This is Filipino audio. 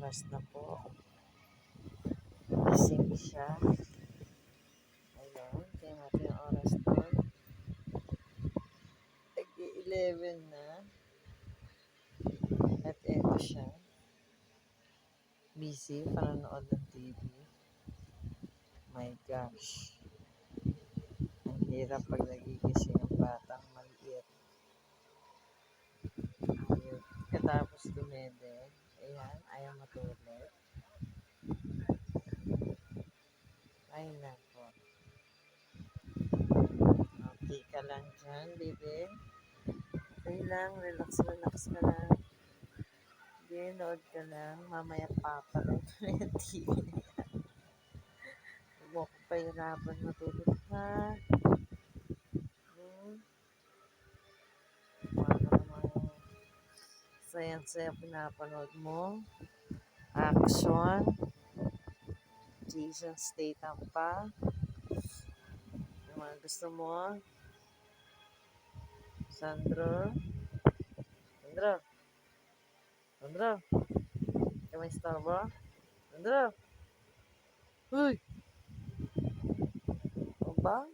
oras na po. Gising siya. Ayun, tingnan natin yung oras doon. Nag-11 na. At eto siya. Busy, panonood ng TV. My gosh. Ang hirap pag nagigising ang batang maliit. Ayun. Katapos dumede. Ayan, ayaw matulog. Ay, nako. Okay ka lang dyan, baby. Okay lang, relax ka lang. Sige, nood ka lang. Mamaya papatay ko na yung TV na yan. Huwag mo akong pahirapan matulog ha. Paano naman sayang-saya pinapanood mo. Action. Jason Statham pa. Yung mga gusto mo. Sandro. May istorbo? Sandro! Uy! O ba?